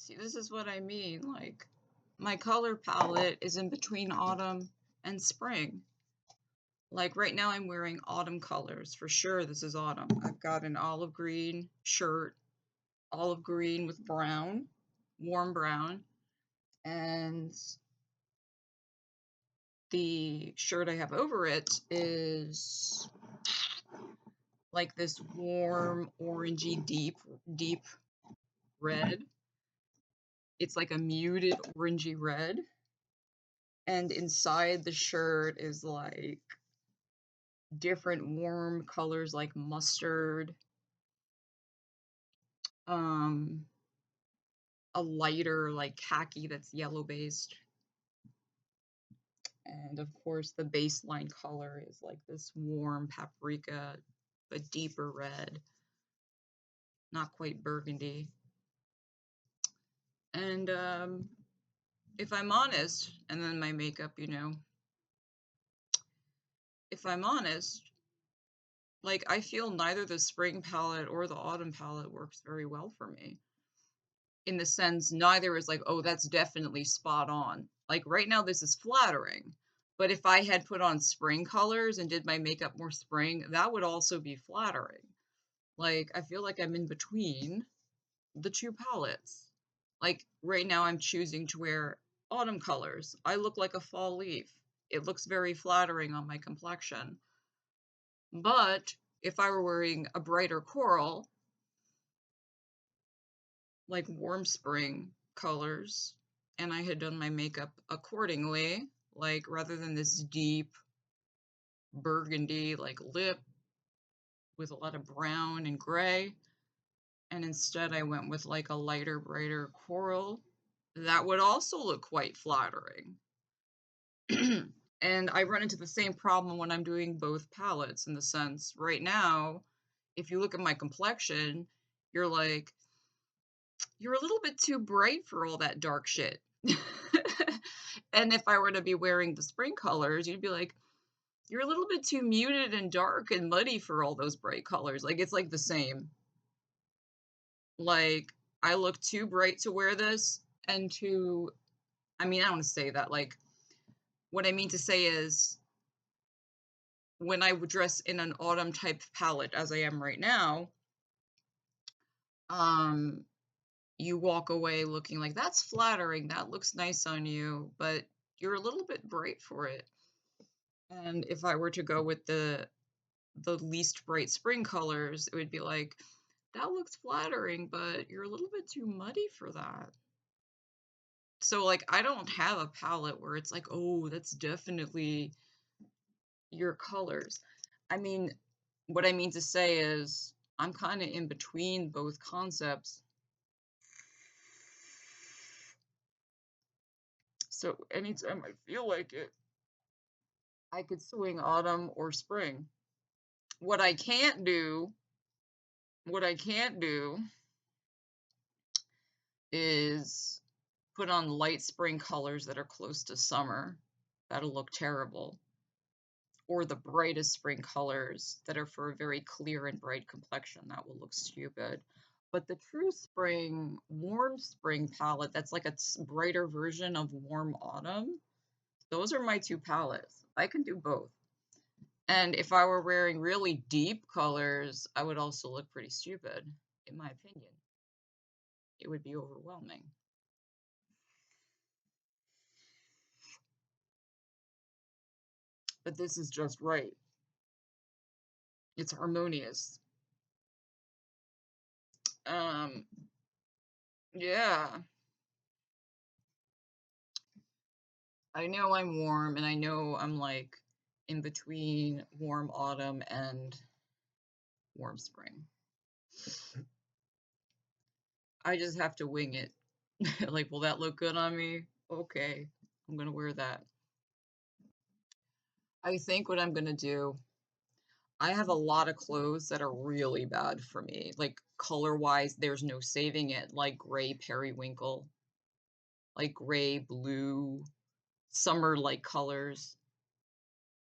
See, this is what I mean. Like, my color palette is in between autumn and spring. Like right now I'm wearing autumn colors. For sure this is autumn. I've got an olive green shirt, olive green with brown, warm brown, and the shirt I have over it is like this warm orangey deep red. It's like a muted orangey red. And inside the shirt is like different warm colors like mustard, a lighter like khaki that's yellow based. And of course the baseline color is like this warm paprika, but deeper red, not quite burgundy. And if I'm honest, and then my makeup, you know, if I'm honest, like I feel neither the spring palette or the autumn palette works very well for me. In the sense, neither is like, oh, that's definitely spot on. Like right now, this is flattering. But if I had put on spring colors and did my makeup more spring, that would also be flattering. Like, I feel like I'm in between the two palettes. Like right now, I'm choosing to wear autumn colors. I look like a fall leaf. It looks very flattering on my complexion. But if I were wearing a brighter coral, like warm spring colors, and I had done my makeup accordingly, like rather than this deep burgundy like lip with a lot of brown and gray, and instead I went with like a lighter, brighter coral, that would also look quite flattering. And I run into the same problem when I'm doing both palettes, in the sense right now, if you look at my complexion, you're like, you're a little bit too bright for all that dark shit. And if I were to be wearing the spring colors, you'd be like, you're a little bit too muted and dark and muddy for all those bright colors. Like, it's like the same. Like, I look too bright to wear this, and too, I mean, I don't want to say that. Like, what I mean to say is, when I would dress in an autumn type palette, as I am right now, you walk away looking like, that's flattering, that looks nice on you, but you're a little bit bright for it. And if I were to go with the least bright spring colors, it would be like, that looks flattering, but you're a little bit too muddy for that. So like, I don't have a palette where it's like, oh, that's definitely your colors. I mean, what I mean to say is, I'm kind of in between both concepts. So anytime I feel like it, I could swing autumn or spring. What I can't do, what I can't do is put on light spring colors that are close to summer. That'll look terrible. Or the brightest spring colors that are for a very clear and bright complexion. That will look stupid. But the true spring, warm spring palette, that's like a brighter version of warm autumn, those are my two palettes. I can do both. And if I were wearing really deep colors, I would also look pretty stupid, in my opinion. It would be overwhelming. But this is just right. It's harmonious. Yeah. I know I'm warm, and I know I'm like in between warm autumn and warm spring. I just have to wing it. Like, will that look good on me? Okay, I'm gonna wear that. I think what I'm gonna do, I have a lot of clothes that are really bad for me. Like, color-wise, there's no saving it. Like gray periwinkle, like gray, blue, summer-like colors.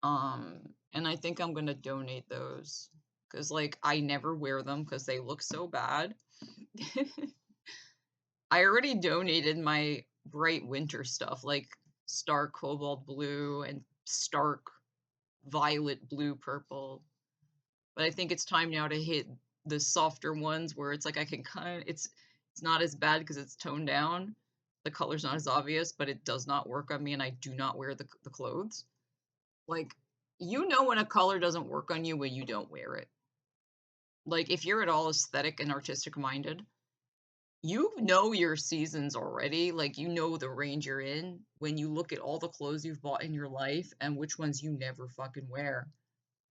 And I think I'm gonna donate those, because like I never wear them because they look so bad. I already donated my bright winter stuff, like stark cobalt blue and stark violet blue purple. But I think it's time now to hit the softer ones where it's like I can it's not as bad because it's toned down. The color's not as obvious, but it does not work on me and I do not wear the clothes. Like, you know when a color doesn't work on you when you don't wear it. Like, if you're at all aesthetic and artistic minded, you know your seasons already. Like, you know the range you're in when you look at all the clothes you've bought in your life and which ones you never fucking wear.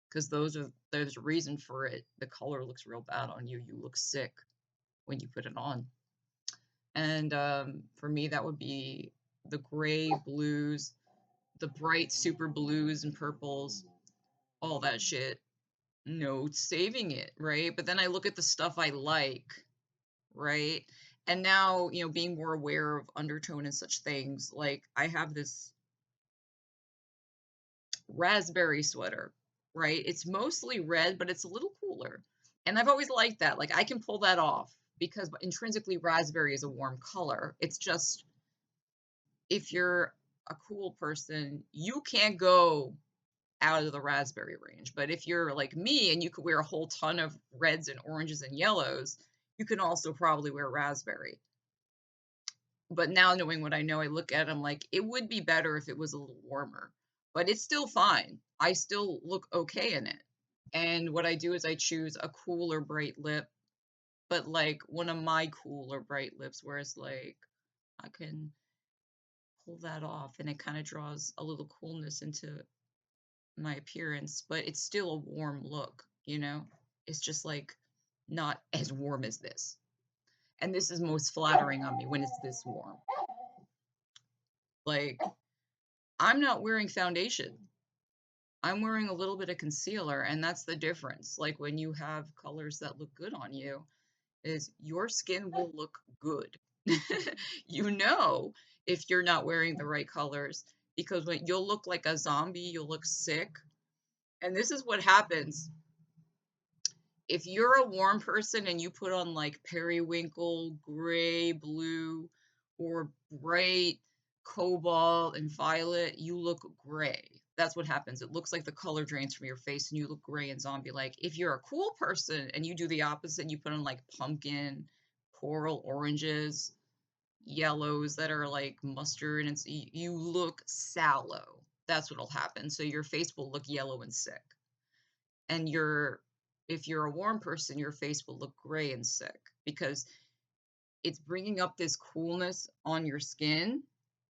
Because there's a reason for it. The color looks real bad on you. You look sick when you put it on. And for me, that would be the gray blues, the bright super blues and purples, all that shit. No saving it, right? But then I look at the stuff I like, right? And now, being more aware of undertone and such things, like I have this raspberry sweater, right? It's mostly red, but it's a little cooler. And I've always liked that. Like I can pull that off because intrinsically raspberry is a warm color. It's just if you're a cool person, you can't go out of the raspberry range. But if you're like me and you could wear a whole ton of reds and oranges and yellows, you can also probably wear raspberry. But now knowing what I know, I look at it, I'm like, it would be better if it was a little warmer, but it's still fine. I still look okay in it. And what I do is I choose a cooler bright lip, but like one of my cooler bright lips, where it's like I can pull that off and it kind of draws a little coolness into my appearance, but it's still a warm look. It's just like not as warm as this. And this is most flattering on me when it's this warm. Like, I'm not wearing foundation. I'm wearing a little bit of concealer, and that's the difference. Like when you have colors that look good on you, is your skin will look good. You know if you're not wearing the right colors because when you'll look like a zombie, you'll look sick. And this is what happens if you're a warm person and you put on like periwinkle, gray, blue, or bright cobalt and violet, you look gray. That's what happens. It looks like the color drains from your face and you look gray and zombie like. If you're a cool person and you do the opposite, and you put on like pumpkin, coral oranges, yellows that are like mustard, and you look sallow. That's what'll happen. So your face will look yellow and sick. And if you're a warm person, your face will look gray and sick because it's bringing up this coolness on your skin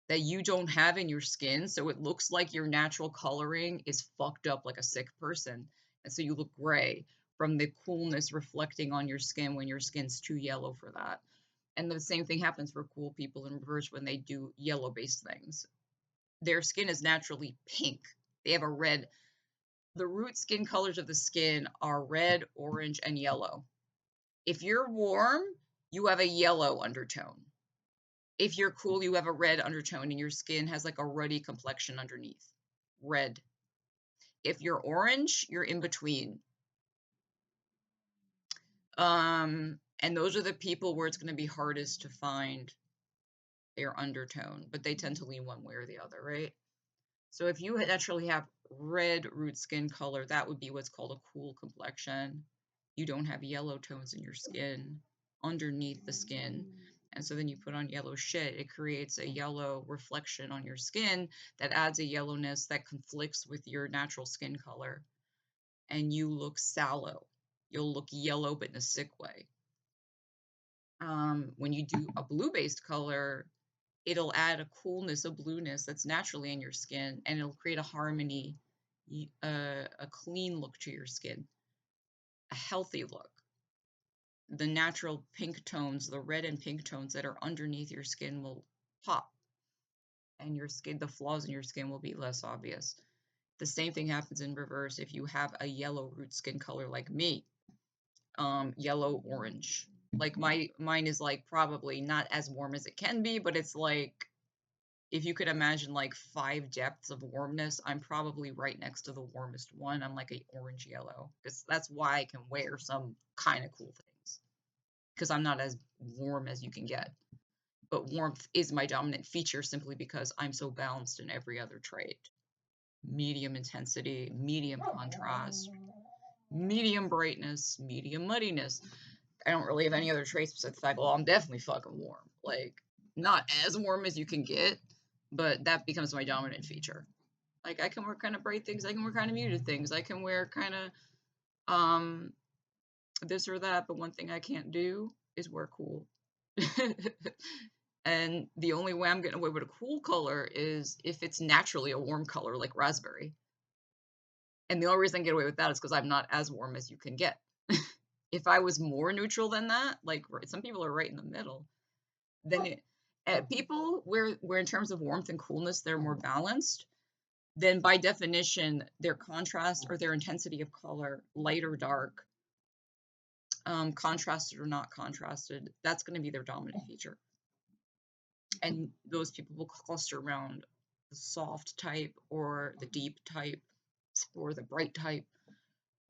that you don't have in your skin. So it looks like your natural coloring is fucked up like a sick person. And so you look gray from the coolness reflecting on your skin when your skin's too yellow for that. And the same thing happens for cool people in reverse when they do yellow based things. Their skin is naturally pink. They have a red. The root skin colors of the skin are red, orange, and yellow. If you're warm, you have a yellow undertone. If you're cool, you have a red undertone and your skin has like a ruddy complexion underneath. Red. If you're orange, you're in between. And those are the people where it's going to be hardest to find their undertone, but they tend to lean one way or the other, right? So if you naturally have red root skin color, that would be what's called a cool complexion. You don't have yellow tones in your skin underneath the skin. And so then you put on yellow shit, it creates a yellow reflection on your skin that adds a yellowness that conflicts with your natural skin color. And you look sallow. You'll look yellow, but in a sick way. When you do a blue-based color, it'll add a coolness, a blueness that's naturally in your skin, and it'll create a harmony, a clean look to your skin, a healthy look. The natural pink tones, the red and pink tones that are underneath your skin will pop, and your skin, the flaws in your skin will be less obvious. The same thing happens in reverse if you have a yellow root skin color like me, yellow orange. Like mine is like probably not as warm as it can be, but it's like if you could imagine like 5 depths of warmness, I'm probably right next to the warmest one. I'm like a orange yellow because that's why I can wear some kind of cool things because I'm not as warm as you can get. but warmth is my dominant feature simply because I'm so balanced in every other trait. Medium intensity, medium contrast, medium brightness, medium muddiness. I don't really have any other traits besides the fact, well, I'm definitely fucking warm. Like, not as warm as you can get, but that becomes my dominant feature. Like, I can wear kind of bright things, I can wear kind of muted things, I can wear kind of this or that, but one thing I can't do is wear cool. And the only way I'm getting away with a cool color is if it's naturally a warm color like raspberry. And the only reason I get away with that is because I'm not as warm as you can get. If I was more neutral than that, like some people are right in the middle, then people where in terms of warmth and coolness they're more balanced, then by definition their contrast or their intensity of color, light or dark, contrasted or not contrasted, that's going to be their dominant feature. And those people will cluster around the soft type or the deep type or the bright type.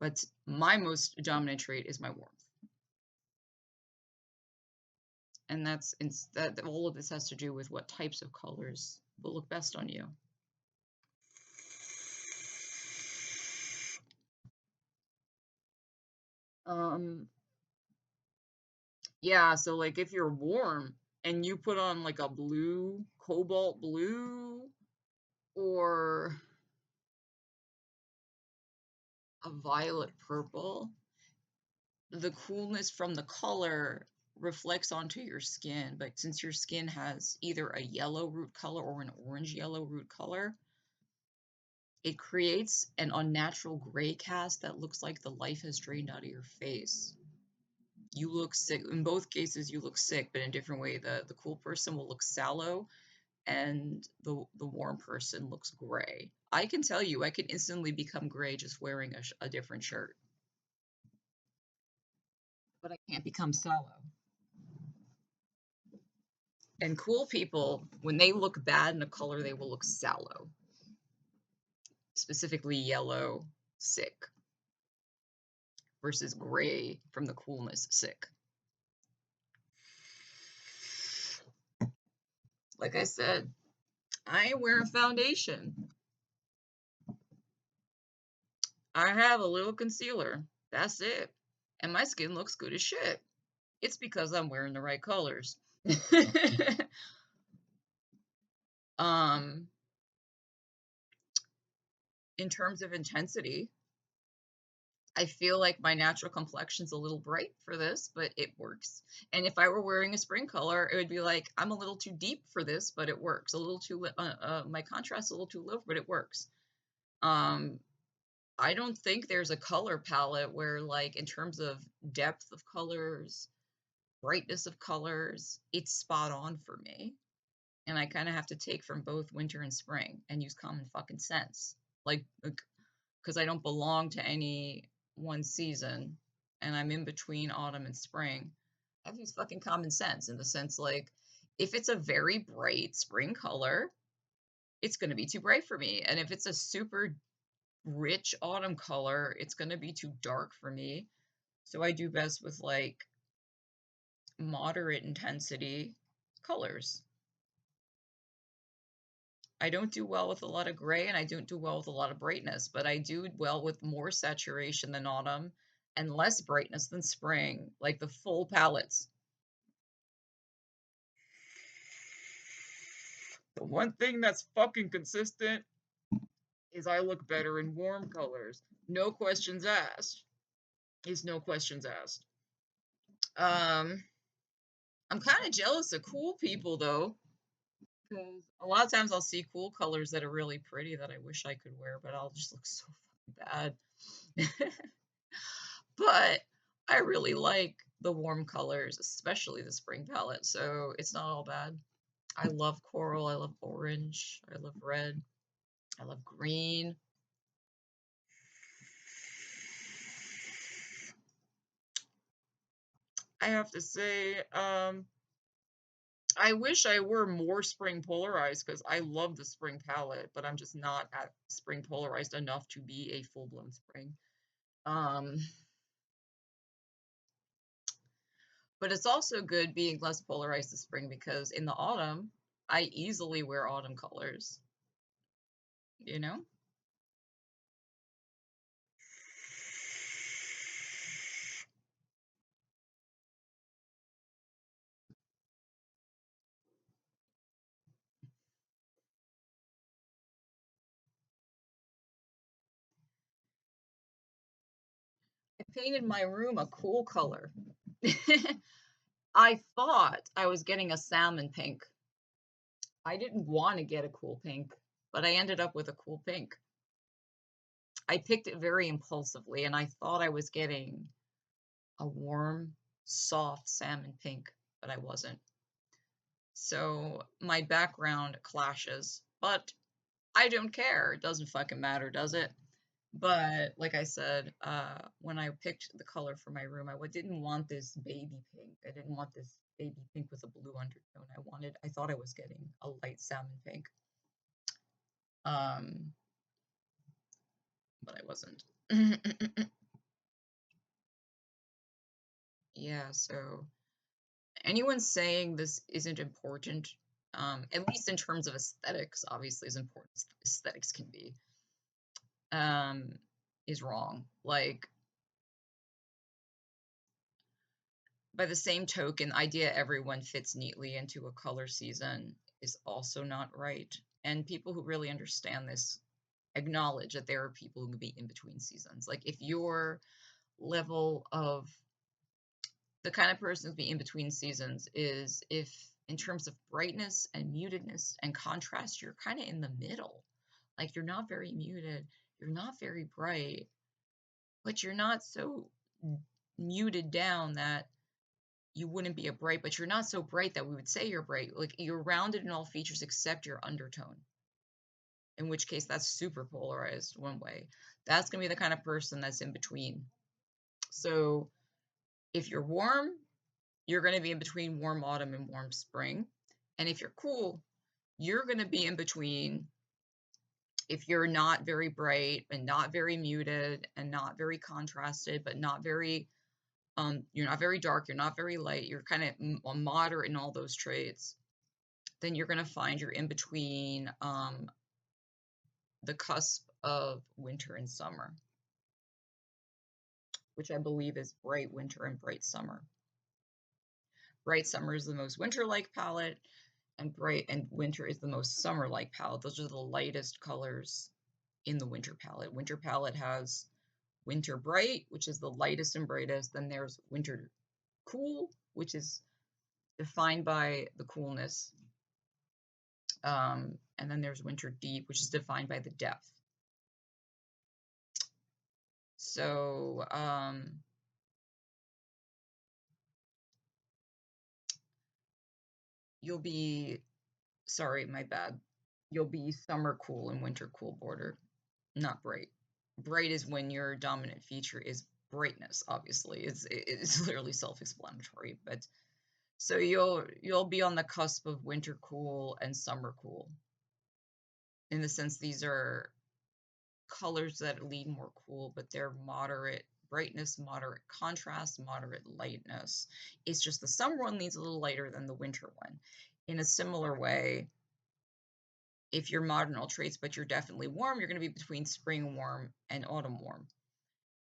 But my most dominant trait is my warmth. And that's that all of this has to do with what types of colors will look best on you. Yeah, so like if you're warm and you put on like a blue, cobalt blue, or a violet purple, the coolness from the color reflects onto your skin. But since your skin has either a yellow root color or an orange yellow root color, it creates an unnatural gray cast that looks like the life has drained out of your face. You look sick. In both cases, you look sick, but in a different way. The cool person will look sallow, and the warm person looks gray. I can tell you, I can instantly become gray just wearing a different shirt. But I can't become sallow. And cool people, when they look bad in a color, they will look sallow. Specifically yellow, sick, versus gray from the coolness, sick. Like I said, I wear a foundation. I have a little concealer. That's it. And my skin looks good as shit. It's because I'm wearing the right colors. um, in terms of intensity, I feel like my natural complexion's a little bright for this, but it works. And if I were wearing a spring color, it would be like, I'm a little too deep for this, but it works. A little too, my contrast a little too low, but it works. I don't think there's a color palette where, like, in terms of depth of colors, brightness of colors, it's spot on for me. And I kind of have to take from both winter and spring and use common fucking sense. Like, because I don't belong to any one season and I'm in between autumn and spring. I have to use fucking common sense in the sense, like, if it's a very bright spring color, it's going to be too bright for me. And if it's a super rich autumn color, it's going to be too dark for me. So I do best with like moderate intensity colors. I don't do well with a lot of gray and I don't do well with a lot of brightness, but I do well with more saturation than autumn and less brightness than spring, like the full palettes. The one thing that's fucking consistent is I look better in warm colors. No questions asked. Is no questions asked. I'm kind of jealous of cool people though, because a lot of times I'll see cool colors that are really pretty that I wish I could wear, but I'll just look so fucking bad. But I really like the warm colors, especially the spring palette, so it's not all bad. I love coral, I love orange, I love red, I love green. I have to say, I wish I were more spring polarized because I love the spring palette, but I'm just not at spring polarized enough to be a full-blown spring. Um, But it's also good being less polarized this spring because in the autumn, I easily wear autumn colors, you know? I painted my room a cool color. I thought I was getting a salmon pink. I didn't want to get a cool pink, but I ended up with a cool pink. I picked it very impulsively and I thought I was getting a warm, soft salmon pink, but I wasn't. So my background clashes, but I don't care. It doesn't fucking matter, does it? But like I said, when I picked the color for my room, didn't want this baby pink. I didn't want this baby pink with a blue undertone. I thought I was getting a light salmon pink. Um, but I wasn't. Yeah, so anyone saying this isn't important, at least in terms of aesthetics, obviously as important as aesthetics can be, um, is wrong. Like, by the same token, the idea everyone fits neatly into a color season is also not right. And people who really understand this acknowledge that there are people who can be in between seasons. Like if your level of the kind of person to be in between seasons is if in terms of brightness and mutedness and contrast, you're kind of in the middle. Like you're not very muted, you're not very bright, but you're not so muted down that you wouldn't be a bright, but you're not so bright that we would say you're bright. Like you're rounded in all features except your undertone, in which case that's super polarized one way. That's going to be the kind of person that's in between. So if you're warm, you're going to be in between warm autumn and warm spring. And if you're cool, you're going to be in between if you're not very bright and not very muted and not very contrasted, but not very you're not very dark, you're not very light, you're kind of moderate in all those traits, then you're going to find you're in between the cusp of winter and summer, which I believe is bright winter and bright summer. Bright summer is the most winter-like palette, and bright and winter is the most summer-like palette. Those are the lightest colors in the winter palette. Winter palette has winter bright, which is the lightest and brightest. Then there's winter cool, which is defined by the coolness. And then there's winter deep, which is defined by the depth. So you'll be, sorry, my bad. You'll be summer cool and winter cool border, not bright. Bright is when your dominant feature is brightness, obviously. It's literally self-explanatory, but so you'll be on the cusp of winter cool and summer cool. In the sense these are colors that lean more cool, but they're moderate brightness, moderate contrast, moderate lightness. It's just the summer one leans a little lighter than the winter one. In a similar way, if you're moderate in all traits, but you're definitely warm, you're going to be between spring warm and autumn warm.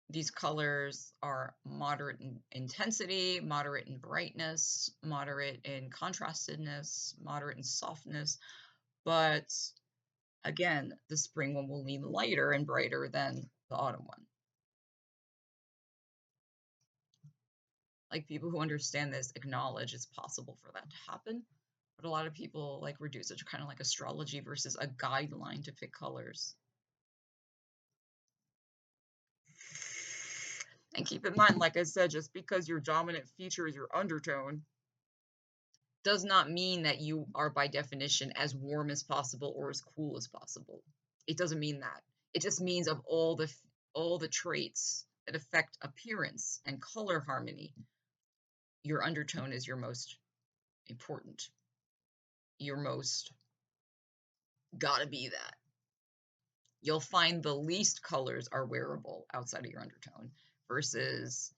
These colors are moderate in intensity, moderate in brightness, moderate in contrastedness, moderate in softness, but again, the spring one will lean lighter and brighter than the autumn one. Like people who understand this acknowledge it's possible for that to happen. But a lot of people like reduce it to kind of like astrology versus a guideline to pick colors. And keep in mind, like I said, just because your dominant feature is your undertone does not mean that you are by definition as warm as possible or as cool as possible. It doesn't mean that. It just means of all the traits that affect appearance and color harmony, your undertone is your most important. Your most gotta be that. You'll find the least colors are wearable outside of your undertone versus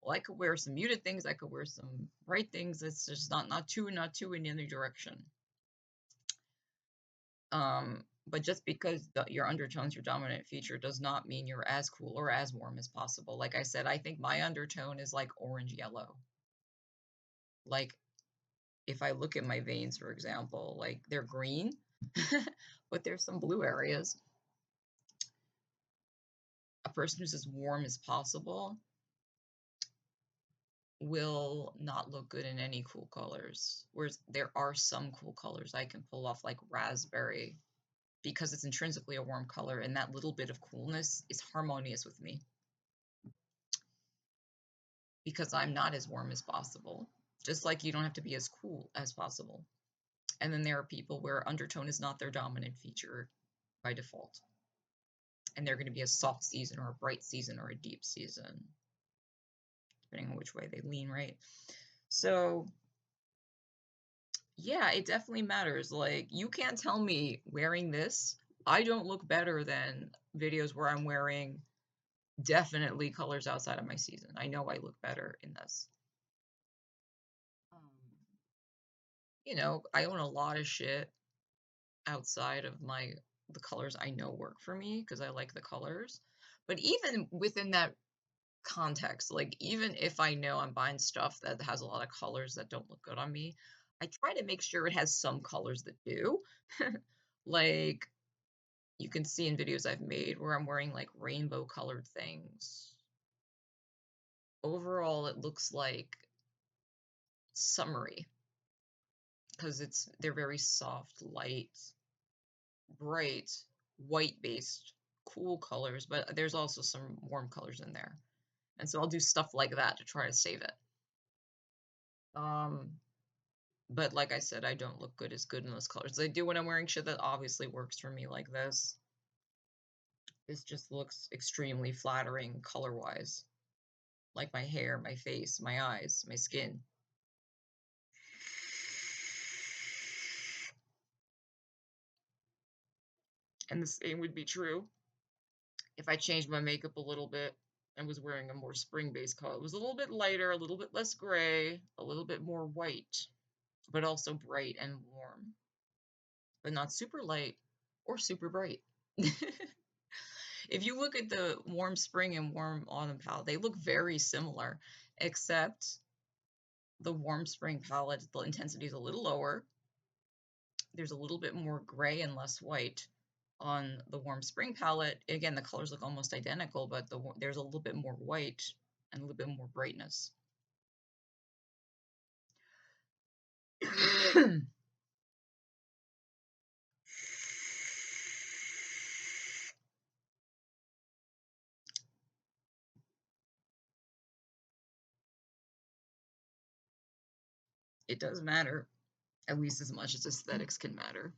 well, I could wear some muted things, I could wear some bright things. It's just not two in any direction. But just because your undertone's your dominant feature does not mean you're as cool or as warm as possible. Like I said, I think my undertone is like orange yellow. Like if I look at my veins, for example, like they're green, but there's some blue areas. A person who's as warm as possible will not look good in any cool colors. Whereas there are some cool colors I can pull off, like raspberry, because it's intrinsically a warm color, and that little bit of coolness is harmonious with me because I'm not as warm as possible. Just like you don't have to be as cool as possible. And then there are people where undertone is not their dominant feature by default. And they're going to be a soft season or a bright season or a deep season, depending on which way they lean, right? So, yeah, it definitely matters. Like, you can't tell me wearing this, I don't look better than videos where I'm wearing definitely colors outside of my season. I know I look better in this. Um, I own a lot of shit outside of the colors I know work for me because I like the colors. But even within that context, like even if I know I'm buying stuff that has a lot of colors that don't look good on me, I try to make sure it has some colors that do. Like you can see in videos I've made where I'm wearing like rainbow colored things. Overall, it looks like summery because they're very soft, light, bright, white-based, cool colors, but there's also some warm colors in there. And so I'll do stuff like that to try to save it. But like I said, I don't look good in those colors. I do when I'm wearing shit that obviously works for me like this. This just looks extremely flattering color-wise. Like my hair, my face, my eyes, my skin. And the same would be true if I changed my makeup a little bit and was wearing a more spring-based color. It was a little bit lighter, a little bit less gray, a little bit more white, but also bright and warm. But not super light or super bright. If you look at the warm spring and warm autumn palette, they look very similar, except the warm spring palette, the intensity is a little lower. There's a little bit more gray and less white on the warm spring palette. Again, the colors look almost identical, but there's a little bit more white and a little bit more brightness. It does matter, at least as much as aesthetics can matter.